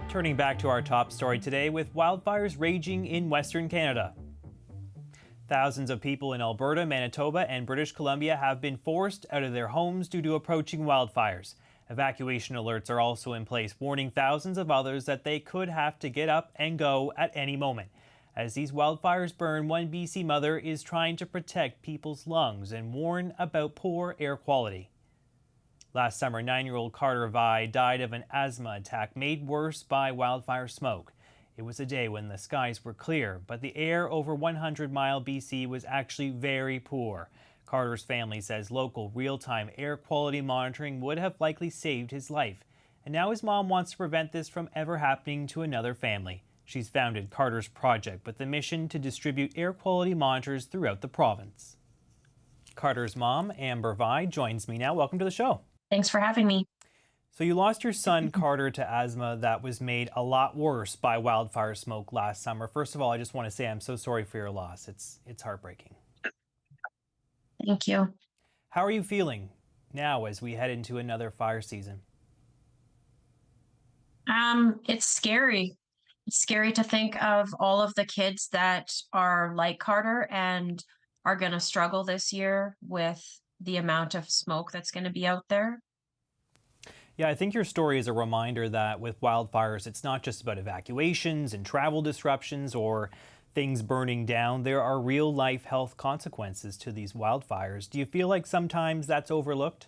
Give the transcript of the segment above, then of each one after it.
Turning back to our top story today, with wildfires raging in Western Canada. Thousands of people in Alberta, Manitoba, and British Columbia have been forced out of their homes due to approaching wildfires. Evacuation alerts are also in place, warning thousands of others that they could have to get up and go at any moment. As these wildfires burn, one BC mother is trying to protect people's lungs and warn about poor air quality. Last summer, 9-year-old Carter Vi died of an asthma attack made worse by wildfire smoke. It was a day when the skies were clear, but the air over 100 Mile BC was actually very poor. Carter's family says local real-time air quality monitoring would have likely saved his life. And now his mom wants to prevent this from ever happening to another family. She's founded Carter's Project with the mission to distribute air quality monitors throughout the province. Carter's mom, Amber Vi, joins me now. Welcome to the show. Thanks for having me. So you lost your son, Carter, to asthma that was made a lot worse by wildfire smoke last summer. First of all, I just want to say I'm so sorry for your loss. It's heartbreaking. Thank you. How are you feeling now as we head into another fire season? It's scary. It's scary to think of all of the kids that are like Carter and are going to struggle this year with the amount of smoke that's going to be out there. Yeah, I think your story is a reminder that with wildfires, it's not just about evacuations and travel disruptions or things burning down. There are real life health consequences to these wildfires. Do you feel like sometimes that's overlooked?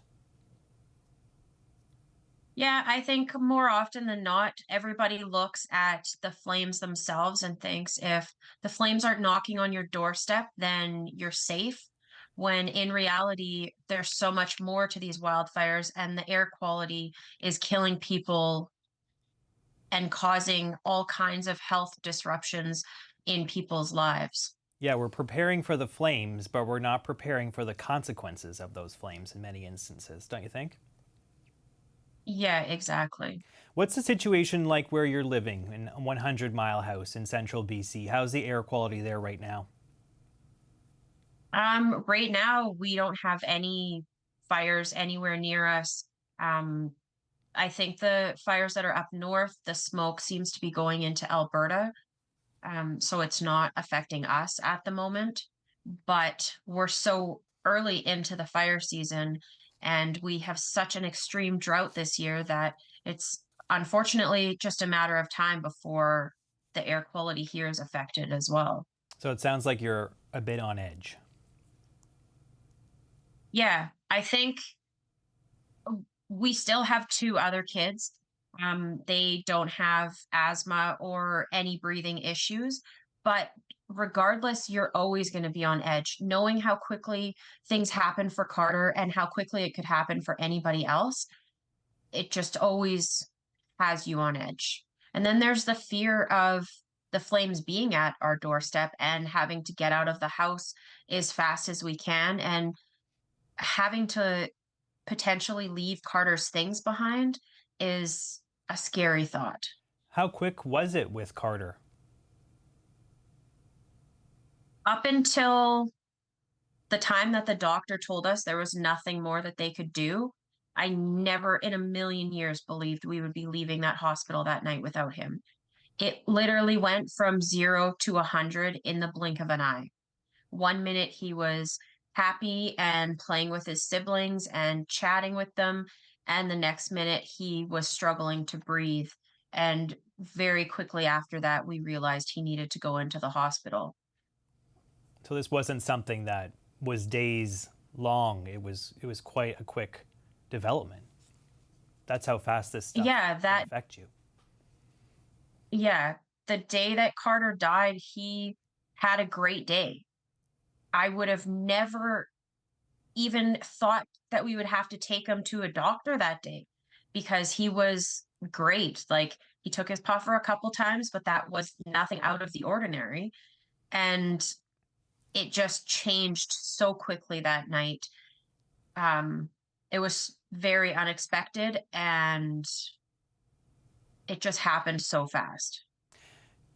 Yeah, I think more often than not, everybody looks at the flames themselves and thinks if the flames aren't knocking on your doorstep, then you're safe. When in reality, there's so much more to these wildfires, and the air quality is killing people and causing all kinds of health disruptions in people's lives. Yeah, we're preparing for the flames, but we're not preparing for the consequences of those flames in many instances, don't you think? Yeah, exactly. What's the situation like where you're living in a 100 Mile house in central BC? How's the air quality there right now? Right now we don't have any fires anywhere near us. Um, I think the fires that are up north, the smoke seems to be going into Alberta. So it's not affecting us at the moment, but we're so early into the fire season and we have such an extreme drought this year that it's unfortunately just a matter of time before the air quality here is affected as well. So it sounds like you're a bit on edge. Yeah, I think we still have two other kids. They don't have asthma or any breathing issues, but regardless, you're always going to be on edge. Knowing how quickly things happen for Carter and how quickly it could happen for anybody else, it just always has you on edge. And then there's the fear of the flames being at our doorstep and having to get out of the house as fast as we can and having to potentially leave Carter's things behind is a scary thought. How quick was it with Carter? Up until the time that the doctor told us there was nothing more that they could do, I never in a million years believed we would be leaving that hospital that night without him. It literally went from 0 to 100 in the blink of an eye. 1 minute he was happy and playing with his siblings and chatting with them, and the next minute he was struggling to breathe. And very quickly after that, we realized he needed to go into the hospital. So this wasn't something that was days long. It was quite a quick development. That's how fast this stuff can affect you. Yeah, the day that Carter died, he had a great day. I would have never even thought that we would have to take him to a doctor that day because he was great. Like he took his puffer a couple times, but that was nothing out of the ordinary. And it just changed so quickly that night. It was very unexpected and it just happened so fast.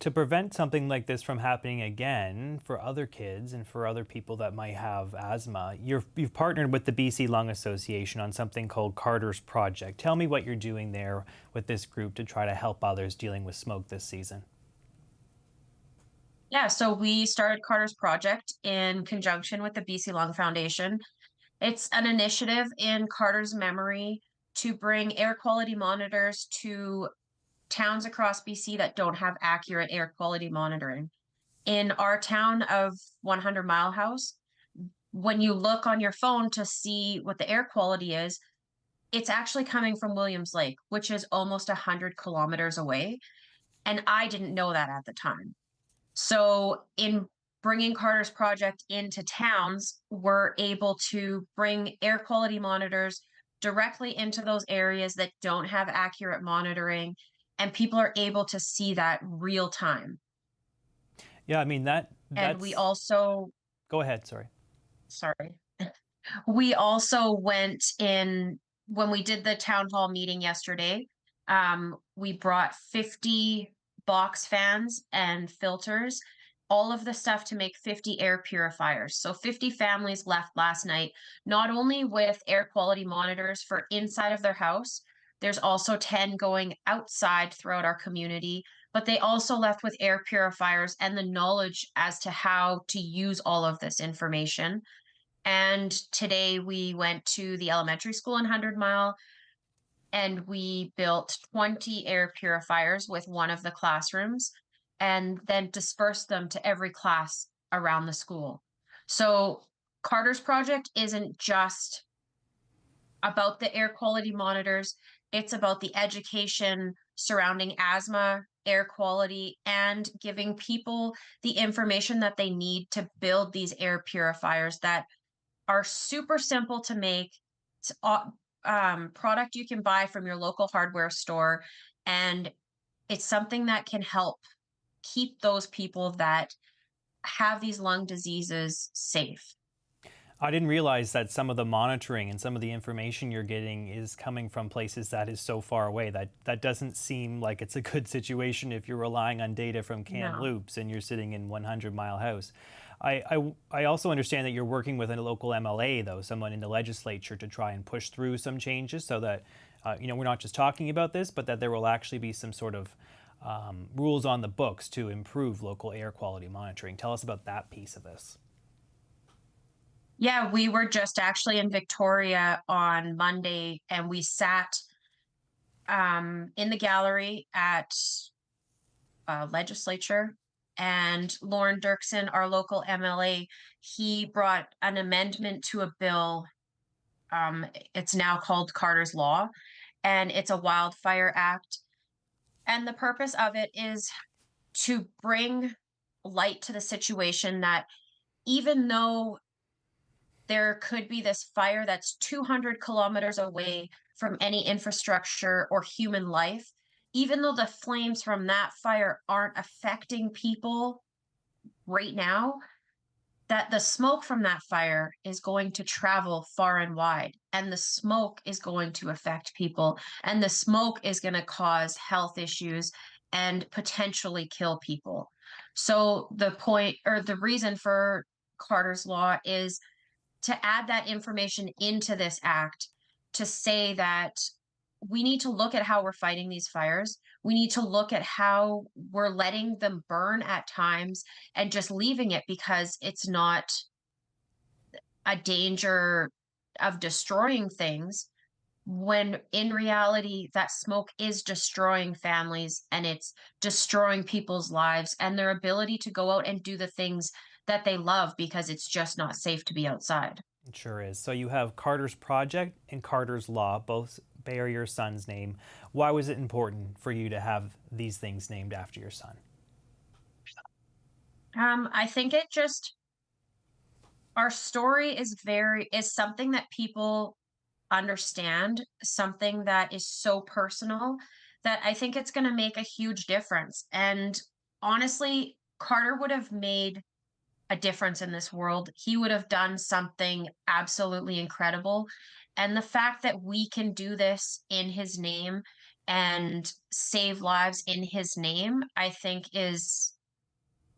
to prevent something like this from happening again for other kids and for other people that might have asthma, you've partnered with the BC Lung Association on something called Carter's Project. Tell me what you're doing there with this group to try to help others dealing with smoke this season. Yeah, so we started Carter's Project in conjunction with the BC Lung Foundation. It's an initiative in Carter's memory to bring air quality monitors to towns across BC that don't have accurate air quality monitoring. In our town of 100 Mile House, when you look on your phone to see what the air quality is, it's actually coming from Williams Lake, which is almost 100 kilometers away. And I didn't know that at the time. So, in bringing Carter's Project into towns, we're able to bring air quality monitors directly into those areas that don't have accurate monitoring, and people are able to see that real time. Yeah, I mean And we that's also, go ahead, sorry. sorry, we also went in when we did the town hall meeting yesterday. We brought 50 box fans and filters, all of the stuff to make 50 air purifiers. So 50 families left last night, not only with air quality monitors for inside of their house, there's also 10 going outside throughout our community, but they also left with air purifiers and the knowledge as to how to use all of this information. And today we went to the elementary school in 100 Mile and we built 20 air purifiers with one of the classrooms and then dispersed them to every class around the school. So Carter's Project isn't just about the air quality monitors, it's about the education surrounding asthma, air quality, and giving people the information that they need to build these air purifiers that are super simple to make. It's product you can buy from your local hardware store, and it's something that can help keep those people that have these lung diseases safe. I didn't realize that some of the monitoring and some of the information you're getting is coming from places that is so far away. That doesn't seem like it's a good situation if you're relying on data from No. Kamloops and you're sitting in 100 Mile House. I also understand that you're working with a local MLA, though, someone in the legislature, to try and push through some changes so that we're not just talking about this, but that there will actually be some sort of rules on the books to improve local air quality monitoring. Tell us about that piece of this. Yeah, we were just actually in Victoria on Monday and we sat in the gallery at legislature, and Lauren Dirksen, our local MLA, he brought an amendment to a bill. It's now called Carter's Law, and it's a wildfire act. And the purpose of it is to bring light to the situation that even though there could be this fire that's 200 kilometers away from any infrastructure or human life, even though the flames from that fire aren't affecting people right now, that the smoke from that fire is going to travel far and wide, and the smoke is going to affect people, and the smoke is going to cause health issues and potentially kill people. So the point or the reason for Carter's Law is to add that information into this act to say that we need to look at how we're fighting these fires. We need to look at how we're letting them burn at times and just leaving it because it's not a danger of destroying things, when in reality that smoke is destroying families and it's destroying people's lives and their ability to go out and do the things that they love because it's just not safe to be outside. It sure is. So you have Carter's Project and Carter's Law, both bear your son's name. Why was it important for you to have these things named after your son? I think it just our story is something that people understand, something that is so personal that I think it's going to make a huge difference. And honestly, Carter would have made a difference in this world. He would have done something absolutely incredible. And the fact that we can do this in his name and save lives in his name, I think is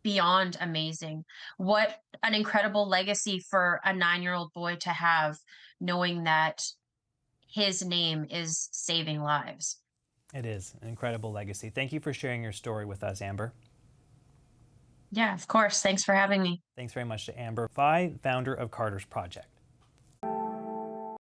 beyond amazing. What an incredible legacy for a 9-year-old boy to have, knowing that his name is saving lives. It is an incredible legacy. Thank you for sharing your story with us, Amber. Yeah, of course. Thanks for having me. Thanks very much to Amber Vi, founder of Carter's Project.